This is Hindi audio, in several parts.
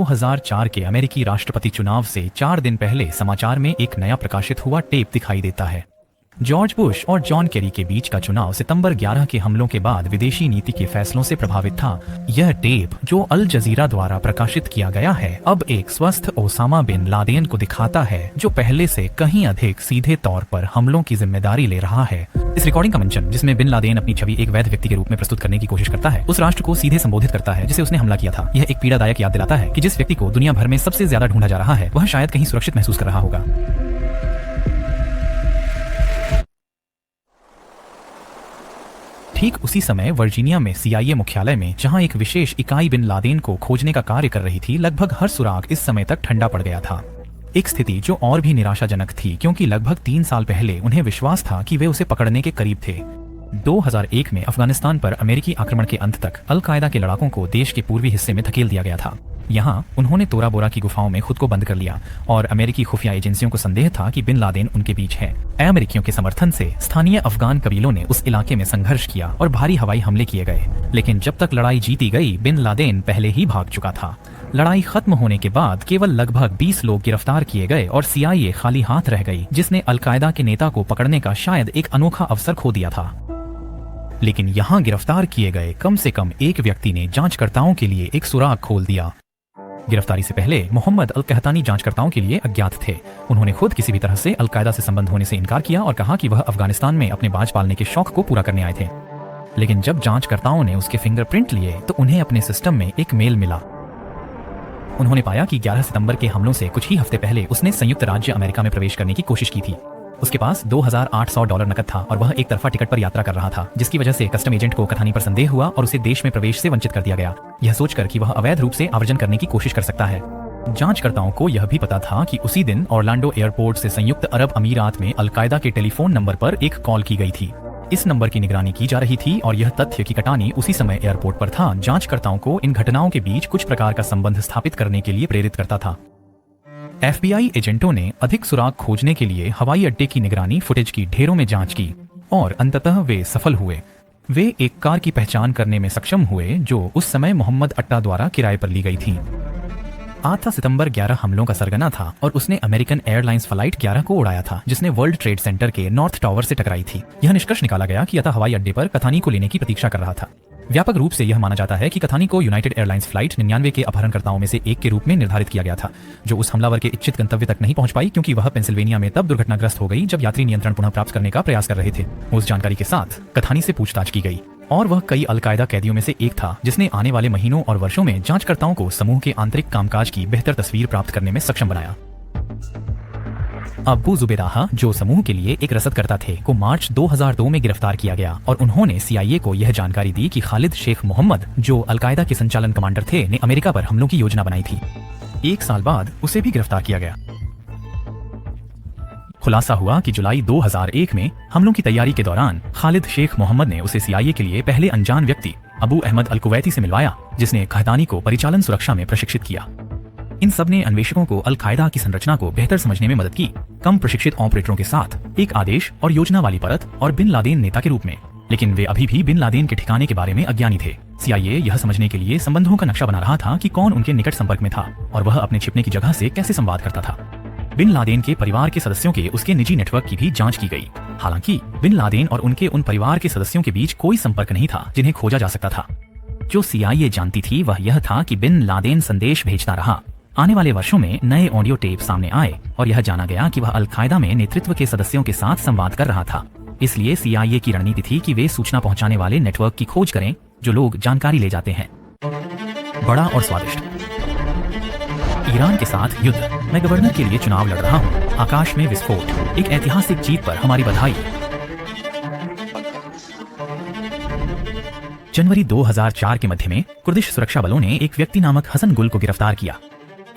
2004 के अमेरिकी राष्ट्रपति चुनाव से 4 दिन पहले समाचार में एक नया प्रकाशित हुआ टेप दिखाई देता है। जॉर्ज बुश और जॉन केरी के बीच का चुनाव सितंबर 11 के हमलों के बाद विदेशी नीति के फैसलों से प्रभावित था। यह टेप, जो अल जजीरा द्वारा प्रकाशित किया गया है, अब एक स्वस्थ ओसामा बिन लादेन को दिखाता है, जो पहले से कहीं अधिक सीधे तौर पर हमलों की जिम्मेदारी ले रहा है। इस रिकॉर्डिंग का मंचन, जिसमें बिन लादेन अपनी छवि एक वैध व्यक्ति के रूप में प्रस्तुत करने की कोशिश करता है, उस राष्ट्र को सीधे संबोधित करता है जिसे उसने हमला किया था। यह एक पीड़ादायक याद दिलाता है कि जिस व्यक्ति को दुनिया भर में सबसे ज्यादा ढूंढा जा रहा है, वह शायद कहीं सुरक्षित महसूस कर रहा होगा। ठीक उसी समय वर्जीनिया में CIA मुख्यालय में, जहां एक विशेष इकाई बिन लादेन को खोजने का कार्य कर रही थी, लगभग हर सुराग इस समय तक ठंडा पड़ गया था। एक स्थिति जो और भी निराशाजनक थी, क्योंकि लगभग 3 साल पहले उन्हें विश्वास था कि वे उसे पकड़ने के करीब थे। 2001 में अफगानिस्तान पर अमेरिकी आक्रमण के अंत तक अल-कायदा के लड़ाकों को देश के पूर्वी हिस्से में धकेल दिया गया था। यहाँ उन्होंने तोरा बोरा की गुफाओं में खुद को बंद कर लिया और अमेरिकी खुफिया एजेंसियों को संदेह था कि बिन लादेन उनके बीच है। अमेरिकियों के समर्थन से स्थानीय अफगान कबीलों ने उस इलाके में संघर्ष किया और भारी हवाई हमले किए गए, लेकिन जब तक लड़ाई जीती गई, बिन लादेन पहले ही भाग चुका था। लड़ाई खत्म होने के बाद केवल लगभग 20 लोग गिरफ्तार किए गए और CIA खाली हाथ रह गई, जिसने अल-कायदा के नेता को पकड़ने का शायद एक अनोखा अवसर खो दिया था। लेकिन यहाँ गिरफ्तार किए गए कम से कम एक व्यक्ति ने जांचकर्ताओं के लिए एक सुराग खोल दिया। गिरफ्तारी से पहले मोहम्मद अल-कहतानी जांचकर्ताओं के लिए अज्ञात थे। उन्होंने खुद किसी भी तरह से अल-कायदा से संबंध होने से इनकार किया और कहा कि वह अफगानिस्तान में अपने बाज पालने के शौक को पूरा करने आए थे। लेकिन जब जांचकर्ताओं ने उसके फिंगरप्रिंट लिए तो उन्हें अपने सिस्टम में एक मेल मिला। उन्होंने पाया कि 11 सितंबर के हमलों से कुछ ही हफ्ते पहले उसने संयुक्त राज्य अमेरिका में प्रवेश करने की कोशिश की थी। उसके पास $2,800 नकद था और वह एक तरफा टिकट पर यात्रा कर रहा था, जिसकी वजह से कस्टम एजेंट को कथानी पर संदेह हुआ और उसे देश में प्रवेश से वंचित कर दिया गया, यह सोचकर कि वह अवैध रूप से आवर्जन करने की कोशिश कर सकता है। जांचकर्ताओं को यह भी पता था कि उसी दिन ऑरलैंडो एयरपोर्ट से संयुक्त अरब अमीरात में अल-कायदा के टेलीफोन नंबर पर एक कॉल की गई थी। इस नंबर की निगरानी की जा रही थी और यह तथ्य कि कटानी उसी समय एयरपोर्ट पर था, जांचकर्ताओं को इन घटनाओं के बीच कुछ प्रकार का संबंध स्थापित करने के लिए प्रेरित करता था। FBI एजेंटों ने अधिक सुराग खोजने के लिए हवाई अड्डे की निगरानी फुटेज की ढेरों में जांच की और अंततः वे सफल हुए। वे एक कार की पहचान करने में सक्षम हुए जो उस समय मोहम्मद अट्टा द्वारा किराए पर ली गई थी। आज था सितंबर 11 हमलों का सरगना था और उसने अमेरिकन एयरलाइंस फ्लाइट 11 को उड़ाया था, जिसने वर्ल्ड ट्रेड सेंटर के नॉर्थ टावर से टकराई थी। यह निष्कर्ष निकाला गया कि अतः हवाई अड्डे पर कथानी को लेने की प्रतीक्षा कर रहा था। व्यापक रूप से यह माना जाता है कि कथानी को यूनाइटेड एयरलाइंस फ्लाइट 99 के अपहरणकर्ताओं में से एक के रूप में निर्धारित किया गया था, जो उस हमलावर के इच्छित गंतव्य तक नहीं पहुंच पाई, क्योंकि वह पेंसिल्वेनिया में तब दुर्घटनाग्रस्त हो गई जब यात्री नियंत्रण पुनः प्राप्त करने का प्रयास कर रहे थे। उस जानकारी के साथ कथानी से पूछताछ की गई और वह कई अल-कायदा कैदियों में से एक था, जिसने आने वाले महीनों और वर्षों में जांचकर्ताओं को समूह के आंतरिक कामकाज की बेहतर तस्वीर प्राप्त करने में सक्षम बनाया। अबू जुबेदाह, जो समूह के लिए एक रसदकर्ता थे, को मार्च 2002 में गिरफ्तार किया गया और उन्होंने CIA को यह जानकारी दी कि खालिद शेख मोहम्मद, जो अल-कायदा के संचालन कमांडर थे, ने अमेरिका पर हमलों की योजना बनाई थी। 1 साल बाद उसे भी गिरफ्तार किया गया। खुलासा हुआ कि जुलाई 2001 में हमलों की तैयारी के दौरान खालिद शेख मोहम्मद ने उसे CIA के लिए पहले अनजान व्यक्ति अबू अहमद अल-कुवैती से मिलवाया, जिसने कहतानी को परिचालन सुरक्षा में प्रशिक्षित किया। इन सब ने अन्वेषकों को अल-कायदा की संरचना को बेहतर समझने में मदद की, कम प्रशिक्षित ऑपरेटरों के साथ एक आदेश और योजना वाली परत और बिन लादेन नेता के रूप में। लेकिन वे अभी भी बिन लादेन के ठिकाने के बारे में अज्ञानी थे। CIA यह समझने के लिए संबंधों का नक्शा बना रहा था कि कौन उनके निकट संपर्क में था और वह अपने छिपने की जगह से कैसे संवाद करता था। बिन लादेन के परिवार के सदस्यों के उसके निजी नेटवर्क की भी जांच की गई। हालांकि बिन लादेन और उनके उन परिवार के सदस्यों के बीच कोई संपर्क नहीं था जिन्हें खोजा जा सकता था। जो CIA जानती थी वह यह था कि बिन लादेन संदेश भेजता रहा। आने वाले वर्षों में नए ऑडियो टेप सामने आए और यह जाना गया कि वह अल-कायदा में नेतृत्व के सदस्यों के साथ संवाद कर रहा था। इसलिए CIA की रणनीति थी कि वे सूचना पहुंचाने वाले नेटवर्क की खोज करें जो लोग जानकारी ले जाते हैं। बड़ा और स्वादिष्ट। ईरान के साथ युद्ध, मैं गवर्नर के लिए चुनाव लड़ रहा हूँ, आकाश में विस्फोट, एक ऐतिहासिक जीत पर हमारी बधाई। जनवरी 2004 के मध्य में कुर्दिश सुरक्षा बलों ने एक व्यक्ति नामक हसन गुल को गिरफ्तार किया।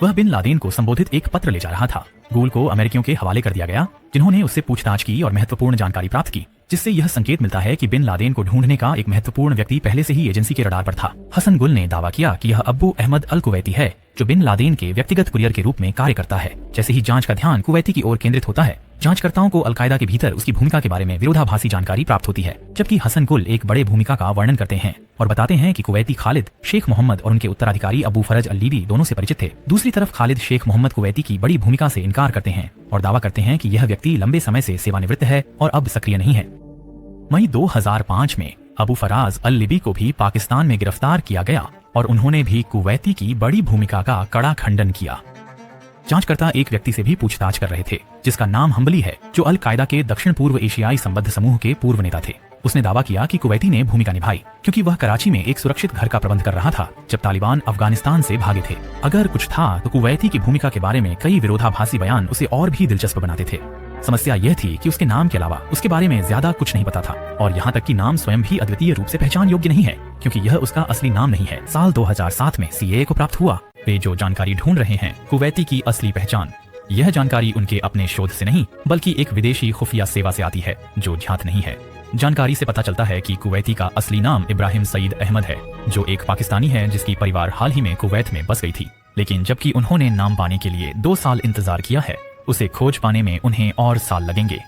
वह बिन लादेन को संबोधित एक पत्र ले जा रहा था। गुल को अमेरिकियों के हवाले कर दिया गया, जिन्होंने उससे पूछताछ की और महत्वपूर्ण जानकारी प्राप्त की, जिससे यह संकेत मिलता है कि बिन लादेन को ढूंढने का एक महत्वपूर्ण व्यक्ति पहले से ही एजेंसी के रडार पर था। हसन गुल ने दावा किया कि यह अबू अहमद अल-कुवैती है, जो बिन लादेन के व्यक्तिगत कुरियर के रूप में कार्य करता है। जैसे ही जांच का ध्यान कुवैती की ओर केंद्रित होता है, जांचकर्ताओं को अलकायदा के भीतर उसकी भूमिका के बारे में विरोधाभासी जानकारी प्राप्त होती है। जबकि हसन गुल एक बड़े भूमिका का वर्णन करते हैं और बताते हैं कि कुवैती खालिद शेख मोहम्मद और उनके उत्तराधिकारी अबू फरज अल-लीबी दोनों से परिचित थे। दूसरी तरफ खालिद शेख मोहम्मद कुवैती की बड़ी भूमिका से इनकार करते हैं और दावा करते हैं कि यह व्यक्ति लंबे समय से सेवानिवृत्त है और अब सक्रिय नहीं है। मई 2005 में अबू फराज अल-लीबी को भी पाकिस्तान में गिरफ्तार किया गया और उन्होंने भी कुवैती की बड़ी भूमिका का कड़ा खंडन किया। जांचकर्ता एक व्यक्ति से भी पूछताछ कर रहे थे जिसका नाम हम्बली है, जो अल कायदा के दक्षिण पूर्व एशियाई संबद्ध समूह के पूर्व नेता थे। उसने दावा किया कि कुवैती ने भूमिका निभाई क्योंकि वह कराची में एक सुरक्षित घर का प्रबंध कर रहा था जब तालिबान अफगानिस्तान से भागे थे। अगर कुछ था तो कुवैती की भूमिका के बारे में कई विरोधाभासी बयान उसे और भी दिलचस्प बनाते थे। समस्या यह थी कि उसके नाम के अलावा उसके बारे में ज्यादा कुछ नहीं पता था और यहाँ तक कि नाम स्वयं भी अद्वितीय रूप से पहचान योग्य नहीं है क्योंकि यह उसका असली नाम नहीं है। साल 2007 में सीएए को प्राप्त हुआ। वे जो जानकारी ढूंढ रहे हैं कुवैती की असली पहचान, यह जानकारी उनके अपने शोध से नहीं बल्कि एक विदेशी खुफिया सेवा से आती है जो ज्ञात नहीं है। जानकारी से पता चलता है कि कुवैती का असली नाम इब्राहिम सईद अहमद है, जो एक पाकिस्तानी है जिसकी परिवार हाल ही में कुवैत में बस गई थी। लेकिन जबकि उन्होंने नाम पाने के लिए 2 साल इंतजार किया है, उसे खोज पाने में उन्हें और साल लगेंगे।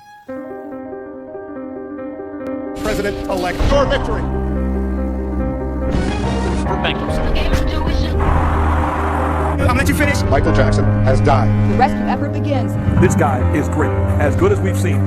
I'll let you finish. Michael Jackson has died. The rescue effort begins. This guy is great, as good as we've seen.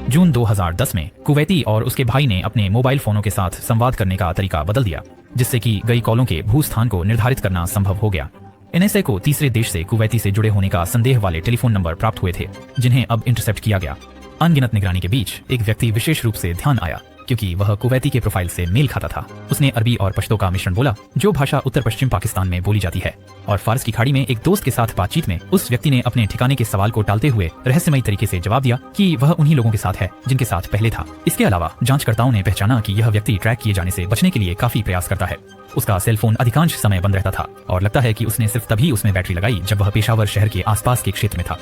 जून 2010 में कुवैती और उसके भाई ने अपने मोबाइल फोनों के साथ संवाद करने का तरीका बदल दिया, जिससे कि गई कॉलों के भूस्थान को निर्धारित करना संभव हो गया। एनएसए को तीसरे देश से कुवैती से जुड़े होने का संदेह वाले टेलीफोन नंबर प्राप्त हुए थे, जिन्हें अब इंटरसेप्ट किया गया। अनगिनत निगरानी के बीच एक व्यक्ति विशेष रूप से ध्यान आया क्योंकि वह कुवैती के प्रोफाइल से मेल खाता था। उसने अरबी और पश्तो का मिश्रण बोला, जो भाषा उत्तर पश्चिम पाकिस्तान में बोली जाती है, और फारस की खाड़ी में एक दोस्त के साथ बातचीत में उस व्यक्ति ने अपने ठिकाने के सवाल को टालते हुए रहस्यमयी तरीके से जवाब दिया कि वह उन्हीं लोगों के साथ है जिनके साथ पहले था। इसके अलावा जांचकर्ताओं ने पहचाना कि यह व्यक्ति ट्रैक किए जाने से बचने के लिए काफी प्रयास करता है। उसका सेलफोन अधिकांश समय बंद रहता था और लगता है कि उसने सिर्फ तभी उसमें बैटरी लगाई जब वह पेशावर शहर के आसपास के क्षेत्र में था।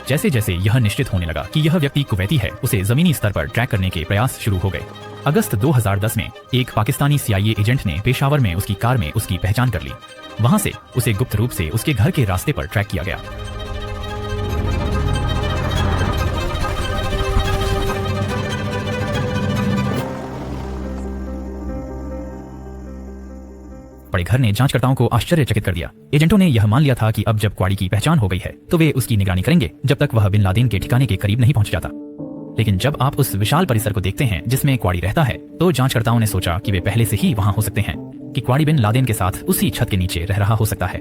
जैसे जैसे यह निश्चित होने लगा कि यह व्यक्ति कुवैती है, उसे जमीनी स्तर पर ट्रैक करने के प्रयास शुरू हो गए। अगस्त 2010 में एक पाकिस्तानी सीआईए एजेंट ने पेशावर में उसकी कार में उसकी पहचान कर ली। वहां से उसे गुप्त रूप से उसके घर के रास्ते पर ट्रैक किया गया। बड़े घर ने जांचकर्ताओं को आश्चर्यचकित कर दिया। एजेंटों ने यह मान लिया था कि अब जब क्वाड़ी की पहचान हो गई है तो वे उसकी निगरानी करेंगे जब तक वह बिन लादेन के ठिकाने के करीब नहीं पहुंच जाता। लेकिन जब आप उस विशाल परिसर को देखते हैं जिसमें क्वाड़ी रहता है, तो जांचकर्ताओं ने सोचा कि वे पहले से ही वहां हो सकते हैं, कि क्वाड़ी बिन लादेन के साथ उसी छत के नीचे रह रहा हो सकता है।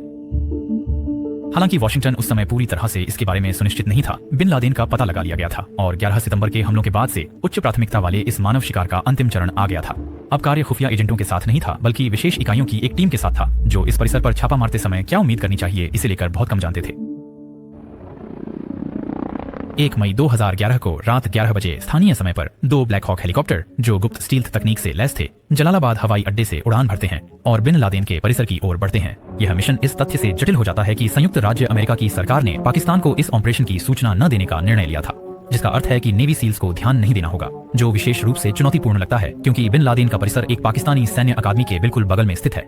हालांकि वॉशिंगटन उस समय पूरी तरह से इसके बारे में सुनिश्चित नहीं था। बिन लादेन का पता लगा लिया गया था और 11 सितंबर के हमलों के बाद से उच्च प्राथमिकता वाले इस मानव शिकार का अंतिम चरण आ गया था। अब कार्य खुफिया एजेंटों के साथ नहीं था बल्कि विशेष इकाइयों की एक टीम के साथ था, जो इस परिसर पर छापा मारते समय क्या उम्मीद करनी चाहिए इसे लेकर बहुत कम जानते थे। 1 मई 2011 को रात 11 बजे स्थानीय समय पर 2 ब्लैक हॉक हेलीकॉप्टर, जो गुप्त स्टील्थ तकनीक से लैस थे, जलालाबाद हवाई अड्डे से उड़ान भरते हैं और बिन लादेन के परिसर की ओर बढ़ते हैं। यह मिशन इस तथ्य से जटिल हो जाता है कि संयुक्त राज्य अमेरिका की सरकार ने पाकिस्तान को इस ऑपरेशन की सूचना न देने का निर्णय लिया था, जिसका अर्थ है कि नेवी सील्स को ध्यान नहीं देना होगा, जो विशेष रूप से चुनौतीपूर्ण लगता है क्योंकि बिन लादेन का परिसर एक पाकिस्तानी सैन्य अकादमी के बिल्कुल बगल में स्थित है।